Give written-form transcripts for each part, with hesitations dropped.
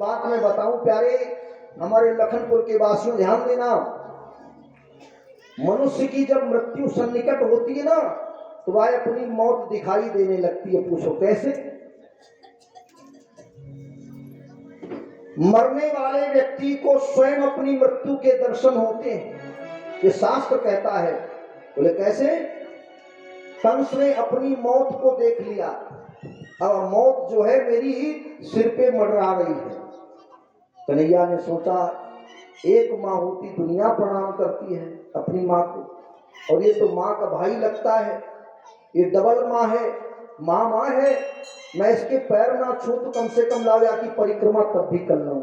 बात मैं बताऊं प्यारे हमारे लखनपुर के वासियों, ध्यान देना। मनुष्य की जब मृत्यु सन्निकट होती है ना, तो वह अपनी मौत दिखाई देने लगती है। पूछो कैसे? मरने वाले व्यक्ति को स्वयं अपनी मृत्यु के दर्शन होते हैं, ये शास्त्र कहता है। बोले कैसे? कंस ने अपनी मौत को देख लिया, अब मौत जो है मेरी सिर पे मंडरा रही है। कन्हैया ने सोचा, एक माँ होती दुनिया प्रणाम करती है अपनी माँ को, और ये तो माँ का भाई लगता है, ये डबल माँ है, माँ है। मैं इसके पैर ना छू तो कम से कम लाव्या की परिक्रमा तब भी कर लूँ।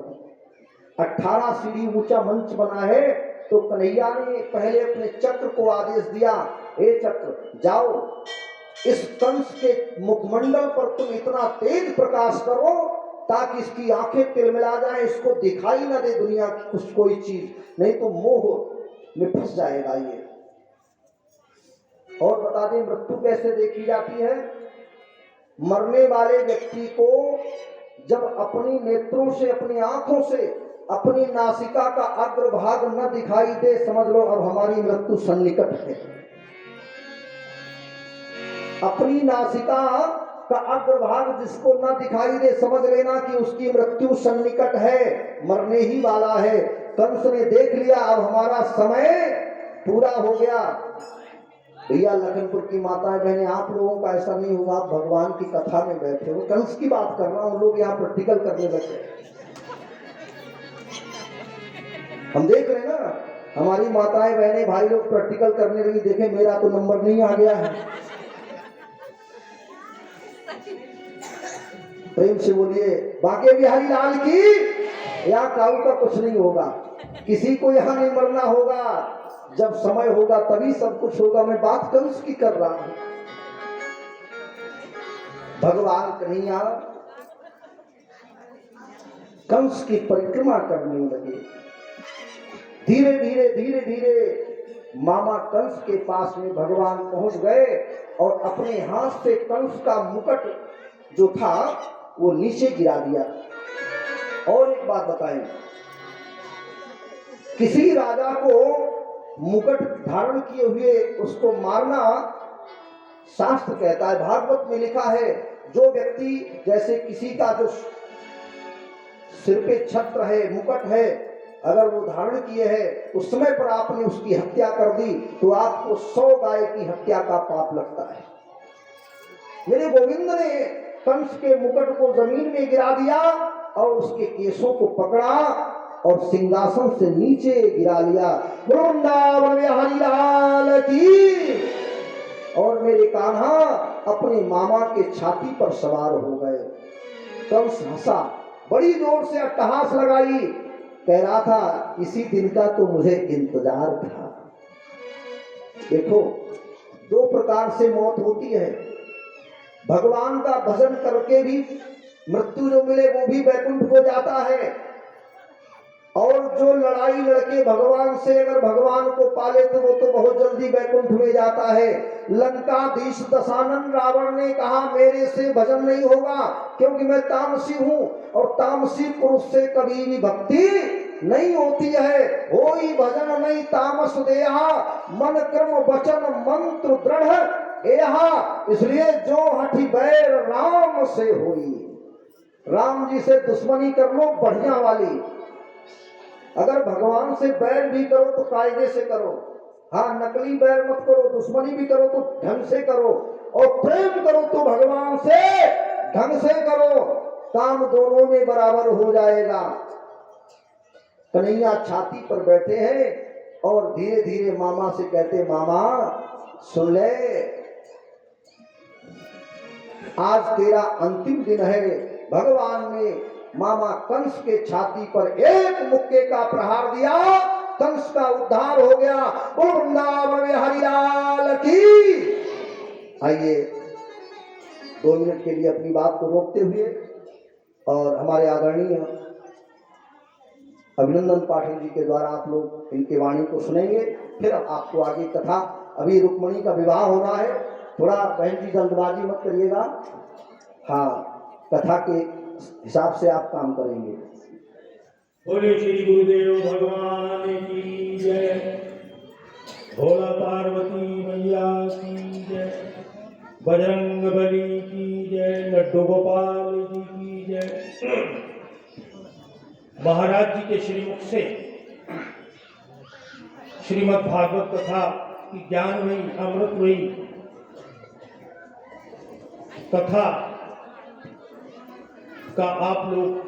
18 सीढ़ी ऊंचा मंच बना है, तो कन्हैया ने पहले अपने चक्र को आदेश दिया, हे चक्र जाओ, इस कंस के मुखमंडल पर तुम इतना तेज प्रकाश करो ताकि इसकी आंखें तिलमिला जाए, इसको दिखाई ना दे दुनिया की कुछ कोई चीज, नहीं तो मोह में फंस जाएगा ये। और बता दें मृत्यु कैसे देखी जाती है। मरने वाले व्यक्ति को जब अपनी नेत्रों से, अपनी आंखों से अपनी नासिका का अग्रभाग न दिखाई दे, समझ लो अब हमारी मृत्यु सन्निकट है। अपनी नासिका का अग्रभाग जिसको न दिखाई दे, समझ लेना कि उसकी मृत्यु सन्निकट है, मरने ही वाला है। कंस ने देख लिया अब हमारा समय पूरा हो गया। भैया लखनपुर की माताएं बहनें, आप लोगों का ऐसा नहीं होगा, आप भगवान की कथा में बैठे हो, कंस की बात कर रहा हूं, लोग यहाँ प्रैक्टिकल करने बैठे। हम देख रहे हैं ना, हमारी माताएं बहनें भाई लोग प्रैक्टिकल करने लगी, देखे मेरा तो नंबर नहीं आ गया है। प्रेम से बोलिए बांके बिहारी लाल की। यहाँ काऊ का कुछ नहीं होगा, किसी को यहाँ नहीं मरना होगा, जब समय होगा तभी सब कुछ होगा। मैं बात कंस की कर रहा हूं। भगवान कन्हैया कंस की परिक्रमा करने लगे। धीरे धीरे धीरे धीरे मामा कंस के पास में भगवान पहुंच गए और अपने हाथ से कंस का मुकुट जो था वो नीचे गिरा दिया। और एक बात बताएं, किसी राजा को मुकुट धारण किए हुए उसको मारना शास्त्र कहता है, भागवत में लिखा है, जो व्यक्ति जैसे किसी का जो सिर पे छत्र है, मुकुट है, अगर वो धारण किए है, उस समय पर आपने उसकी हत्या कर दी तो आपको 100 गाय की हत्या का पाप लगता है। मेरे गोविंद ने कंस के मुकुट को जमीन में गिरा दिया और उसके केशों को पकड़ा और सिंहासन से नीचे गिरा लिया। वृंदावन बिहारी लाल की। और मेरे कान्हा अपने मामा के छाती पर सवार हो गए। कंस हंसा, बड़ी जोर से अट्टहास लगाई, कह रहा था इसी दिन का तो मुझे इंतजार था। देखो 2 प्रकार से मौत होती है। भगवान का भजन करके भी मृत्यु जो मिले वो भी वैकुंठ को जाता है, और जो लड़ाई लड़के भगवान से अगर भगवान को पाले तो वो तो बहुत जल्दी वैकुंठ में जाता है। लंकाधीश दशानन रावण ने कहा मेरे से भजन नहीं होगा क्योंकि मैं तामसी हूं, और तामसी पुरुष से कभी भी भक्ति नहीं होती है। होई भजन नहीं तामस देहा, मन कर्म वचन मंत्र दृढ़ एहा। इसलिए जो हठी बैर राम से होई, राम जी से दुश्मनी कर लो बढ़िया वाली। अगर भगवान से बैर भी करो तो कायदे से करो, हाँ नकली बैर मत करो। दुश्मनी भी करो तो ढंग से करो, और प्रेम करो तो भगवान से ढंग से करो, काम दोनों में बराबर हो जाएगा। कन्हैया छाती पर बैठे हैं और धीरे धीरे मामा से कहते, मामा सुन ले, आज तेरा अंतिम दिन है। भगवान ने मामा कंस के छाती पर एक मुक्के का प्रहार दिया, कंस का उद्धार हो गया। वृंदावन में हरिलाल की। आइए 2 मिनट के लिए अपनी बात को रोकते हुए और हमारे आदरणीय अभिनंदन पाठक जी के द्वारा आप लोग इनके वाणी को सुनेंगे, फिर आपको आगे कथा। अभी रुक्मणी का विवाह हो रहा है, थोड़ा बहन जी जल्दबाजी मत करिएगा, हाँ कथा के हिसाब से आप काम करेंगे। बोले श्री गुरुदेव भगवान की जय। भोला पार्वती मैया की जय। बजरंग बली की जय। लड्डू गोपाल जी की जय। महाराज जी के श्रीमुख से श्रीमद् भागवत कथा की ज्ञानमयी अमृतमयी कथा का आप लोग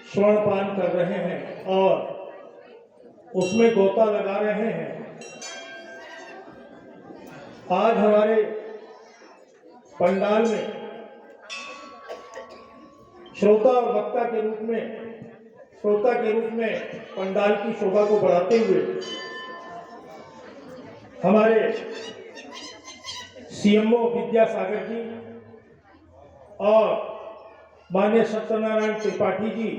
श्रवणपान कर रहे हैं और उसमें गोता लगा रहे हैं। आज हमारे पंडाल में श्रोता और वक्ता के रूप में पंडाल की शोभा को बढ़ाते हुए हमारे सीएमओ विद्यासागर जी और माननीय सत्यनारायण त्रिपाठी जी,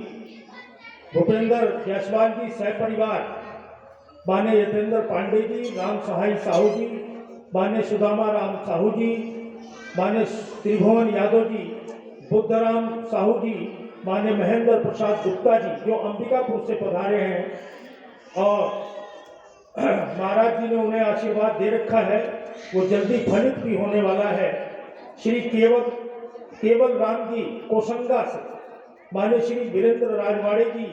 भूपेंद्र जायसवाल जी सहपरिवार, माननीय यतेंद्र पांडे जी, राम सहाय साहू जी, माननीय सुदामा राम साहू जी, माननीय त्रिभुवन यादव जी, बुद्धराम साहू जी, माननीय महेंद्र प्रसाद गुप्ता जी जो अंबिकापुर से पधारे हैं और महाराज जी ने उन्हें आशीर्वाद दे रखा है, वो जल्दी फलित भी होने वाला है। श्री केवल राम जी कोसंगा से, माननीय श्री वीरेंद्र राजवाड़े जी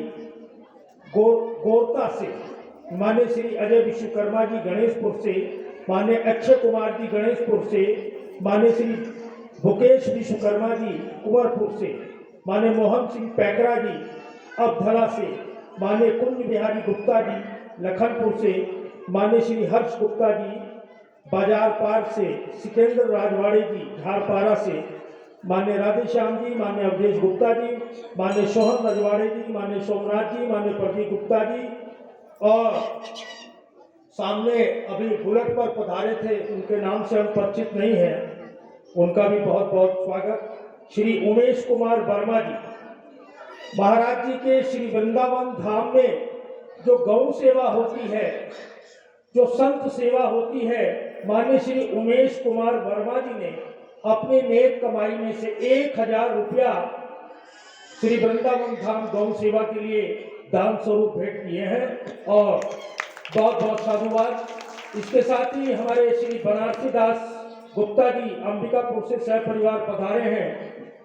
गोरता से, माननीय श्री अजय विश्वकर्मा जी गणेशपुर से, माननीय अक्षय कुमार जी गणेशपुर से, माननीय श्री भूकेश विश्वकर्मा जी कुंवरपुर से, माननीय मोहन सिंह पैकरा जी अबधला से, माननीय कुंज बिहारी गुप्ता जी लखनपुर से, माननीय श्री हर्ष गुप्ता जी बाजार पार से, सिकेंद्र राजवाड़े जी झारपारा से, माननीय राधेश्याम जी, माननीय अवधेश गुप्ता जी, माननीय सोहन रजवाड़े जी, माननीय सोमनाथ जी, माननीय प्रदीप गुप्ता जी और सामने अभी बुलेट पर पधारे थे, उनके नाम से हम परिचित नहीं हैं, उनका भी बहुत बहुत स्वागत। श्री उमेश कुमार वर्मा जी, महाराज जी के श्री वृंदावन धाम में जो गौ सेवा होती है, जो संत सेवा होती है, माननीय श्री उमेश कुमार वर्मा जी ने अपने नेक कमाई में से 1000 रुपया श्री वृंदावन धाम गौ सेवा के लिए दान स्वरूप भेंट किए हैं और बहुत बहुत साधुवाद। इसके साथ ही हमारे श्री बनारसी दास गुप्ता जी अंबिकापुर से सहपरिवार पधारे हैं,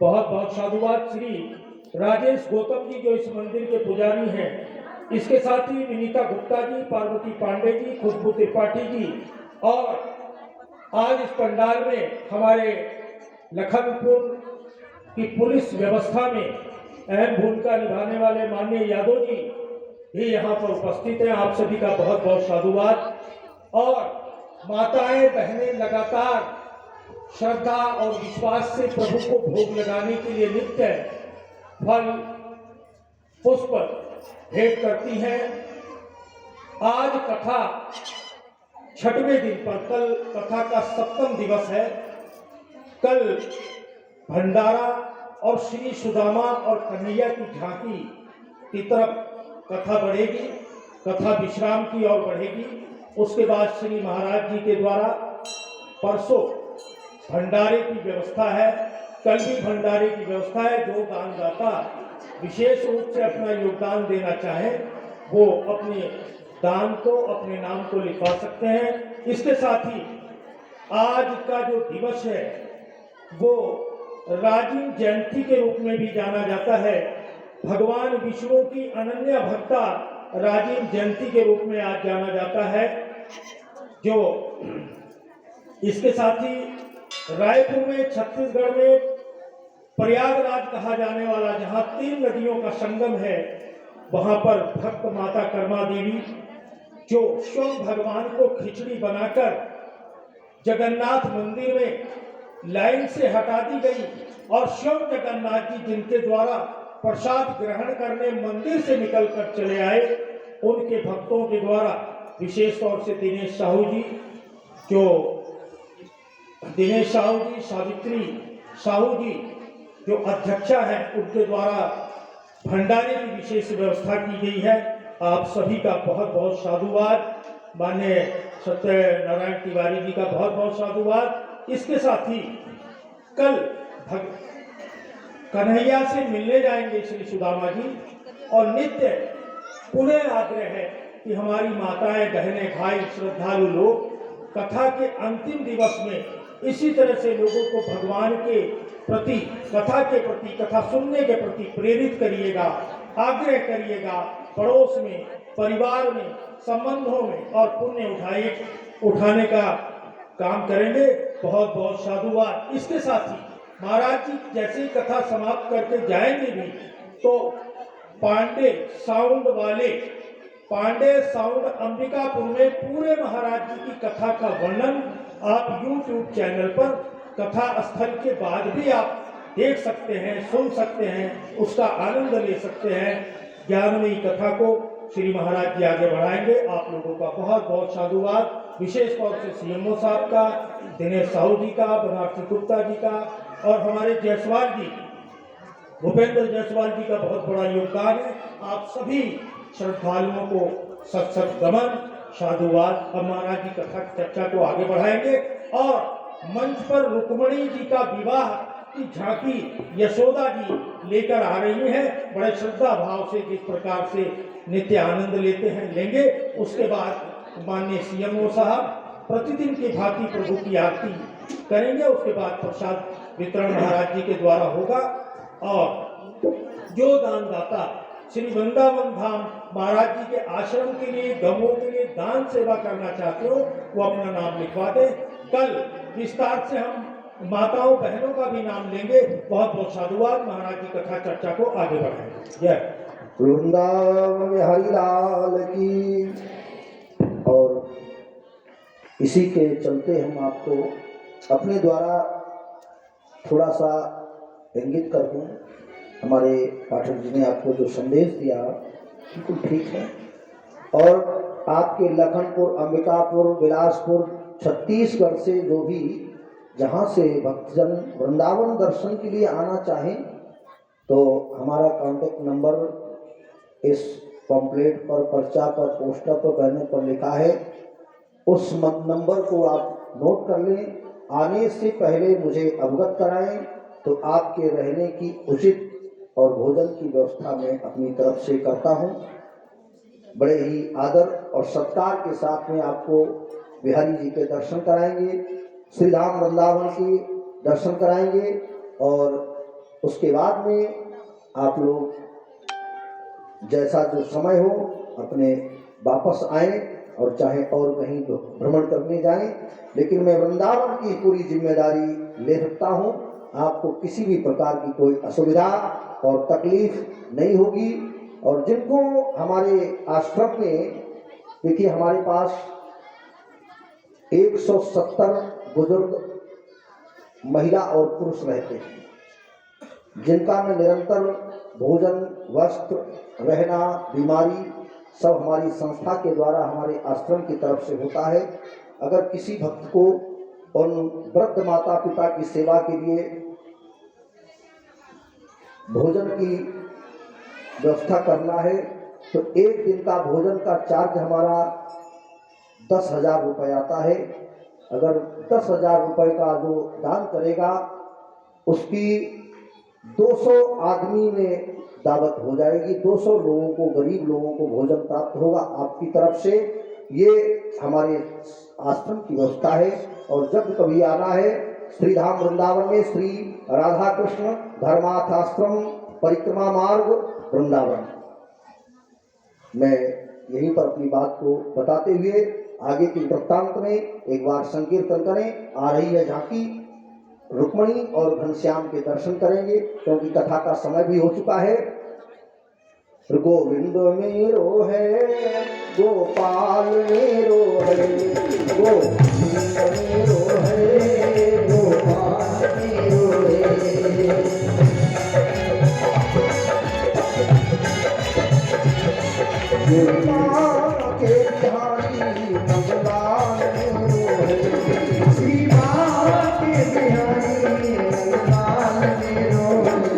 बहुत बहुत साधुवाद। श्री राजेश गौतम जी जो इस मंदिर के पुजारी हैं, इसके साथ ही विनीता गुप्ता जी, पार्वती पांडे जी, खुशबू त्रिपाठी जी और आज इस पंडाल में हमारे लखनपुर की पुलिस व्यवस्था में अहम भूमिका निभाने वाले माननीय यादव जी भी यहाँ पर उपस्थित हैं। आप सभी का बहुत बहुत साधुवाद। और माताएं बहनें लगातार श्रद्धा और विश्वास से प्रभु को भोग लगाने के लिए नित्य फल पुष्प भेंट करती हैं। आज कथा 6वें दिन पर, कल कथा का 7वां दिवस है। कल भंडारा और श्री सुदामा और कन्हैया की झांकी की तरफ कथा बढ़ेगी, कथा विश्राम की ओर बढ़ेगी। उसके बाद श्री महाराज जी के द्वारा परसों भंडारे की व्यवस्था है, कल भी भंडारे की व्यवस्था है। जो दानदाता विशेष रूप से अपना योगदान देना चाहे वो अपने दान को, अपने नाम को लिखवा सकते हैं। इसके साथ ही आज का जो दिवस है वो राजीव जयंती के रूप में भी जाना जाता है। भगवान विष्णु की अनन्य भक्ता राजीव जयंती के रूप में आज जाना जाता है। जो इसके साथ ही रायपुर में, छत्तीसगढ़ में प्रयागराज कहा जाने वाला, जहाँ 3 नदियों का संगम है, वहां पर भक्त माता कर्मा देवी जो स्वयं भगवान को खिचड़ी बनाकर जगन्नाथ मंदिर में लाइन से हटा दी गई और स्वयं जगन्नाथ जी जिनके द्वारा प्रसाद ग्रहण करने मंदिर से निकलकर चले आए, उनके भक्तों के द्वारा विशेष तौर से दिनेश साहू जी, सावित्री साहू जी जो अध्यक्षा है, उनके द्वारा भंडारे की विशेष व्यवस्था की गई है। आप सभी का बहुत बहुत साधुवाद। माननीय सत्यनारायण तिवारी जी का बहुत बहुत साधुवाद। इसके साथ ही कल कन्हैया से मिलने जाएंगे श्री सुदामा जी और नित्य पुनः आग्रह है कि हमारी माताएं, बहनें, भाई, श्रद्धालु लोग कथा के अंतिम दिवस में इसी तरह से लोगों को भगवान के प्रति, कथा के प्रति, कथा सुनने के प्रति प्रेरित करिएगा, आग्रह करिएगा। पड़ोस में, परिवार में, संबंधों में और पुण्य उठाने का काम करेंगे। बहुत बहुत साधुवाद। इसके साथ ही महाराज जी जैसे ही कथा समाप्त करके जाएंगे भी तो पांडे साउंड अंबिकापुर में पूरे महाराज जी की कथा का वर्णन आप YouTube चैनल पर कथा स्थल के बाद भी आप देख सकते हैं, सुन सकते हैं, उसका आनंद ले सकते हैं। ज्ञानमयी कथा को श्री महाराज जी आगे बढ़ाएंगे। आप लोगों का बहुत बहुत साधुवाद। विशेष तौर से CMO साहब का, दिनेश साहू जी का, बनारसी गुप्ता जी का और हमारे जायसवाल जी, भूपेंद्र जायसवाल जी का बहुत बड़ा योगदान है। आप सभी श्रद्धालुओं को सत गमन, साधुवाद। अब महाराज जी कथा चर्चा को आगे बढ़ाएंगे और मंच पर रुक्मणी जी का विवाह की झांकी यशोदा जी लेकर आ रही हैं। बड़े श्रद्धा भाव से जिस प्रकार से नित्य आनंद लेंगे। उसके बाद माननीय CMO साहब प्रतिदिन की भांति प्रभु की आरती करेंगे। उसके बाद प्रसाद वितरण महाराज जी के द्वारा होगा और जो दानदाता श्री वृंदावन धाम महाराज जी के आश्रम के लिए, गमों के लिए दान सेवा करना चाहते हो वो अपना नाम लिखवा दें। कल विस्तार से हम माताओं, बहनों का भी नाम लेंगे। बहुत बहुत साधुवाद। महाराज जी कथा चर्चा को आगे बढ़ाएंगे। जय वृंदावन बिहारी लाल की। और इसी के चलते हम आपको अपने द्वारा थोड़ा सा इंगित कर दूं। हमारे पाठक जी ने आपको जो संदेश दिया बिल्कुल ठीक है। और आपके लखनपुर, अंबिकापुर, बिलासपुर, छत्तीसगढ़ से जो भी जहाँ से भक्तजन वृंदावन दर्शन के लिए आना चाहें तो हमारा कॉन्टेक्ट नंबर इस पॉम्पलेट पर, पर्चा पर, पोस्टर पर, बैनर पर लिखा है। उस नंबर को आप नोट कर लें। आने से पहले मुझे अवगत कराएं तो आपके रहने की उचित और भोजन की व्यवस्था मैं अपनी तरफ से करता हूं। बड़े ही आदर और सत्कार के साथ में आपको बिहारी जी के दर्शन कराएंगे, श्री धाम वृंदावन के दर्शन कराएंगे और उसके बाद में आप लोग जैसा जो समय हो अपने वापस आए और चाहे और कहीं तो भ्रमण करने जाएं। लेकिन मैं वृंदावन की पूरी जिम्मेदारी ले सकता हूं। आपको किसी भी प्रकार की कोई असुविधा और तकलीफ नहीं होगी। और जिनको हमारे आश्रम में, देखिए हमारे पास 170 बुजुर्ग महिला और पुरुष रहते हैं, जिनका मैं निरंतर भोजन, वस्त्र, रहना, बीमारी सब हमारी संस्था के द्वारा हमारे आश्रम की तरफ से होता है। अगर किसी भक्त को उन वृद्ध माता पिता की सेवा के लिए भोजन की व्यवस्था करना है तो एक दिन का भोजन का चार्ज हमारा 10,000 रुपये आता है। अगर 10,000 रुपये का जो दान करेगा उसकी 200 आदमी में दावत हो जाएगी, 200 लोगों को, गरीब लोगों को भोजन प्राप्त होगा आपकी तरफ से। ये हमारे आश्रम की व्यवस्था है। और जब कभी आना है श्री धाम वृंदावन में श्री राधा कृष्ण धर्मार्थ आश्रम परिक्रमा मार्ग वृंदावन, मैं यहीं पर अपनी बात को बताते हुए आगे की वृत्तांत में एक बार संकीर्तन करें। आ रही है झांकी, रुक्मणी और घनश्याम के दर्शन करेंगे क्योंकि कथा का समय भी हो चुका है। गोविंद मेरो है, गोपाल मेरो है, गोविंद मेरो है, गोपाल मेरो है। गोपाल के बिहारी मंगलाल मेरो है, श्री माँ के बिहारी मंगलाल मेरो है।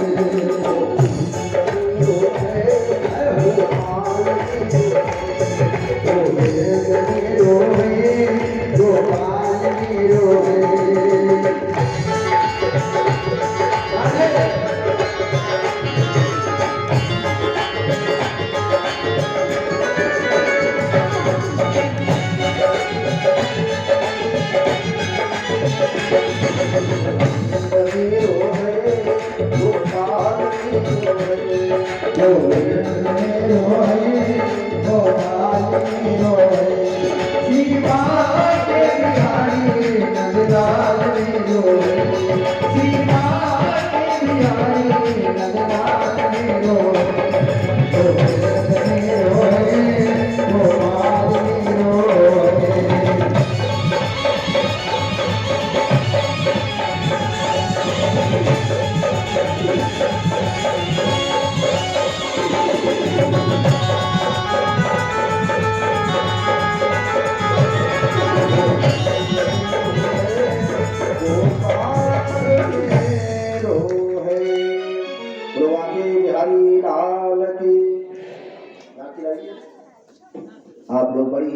रो है गोपाल की रो बिहारी लाल की आप लोग बड़ी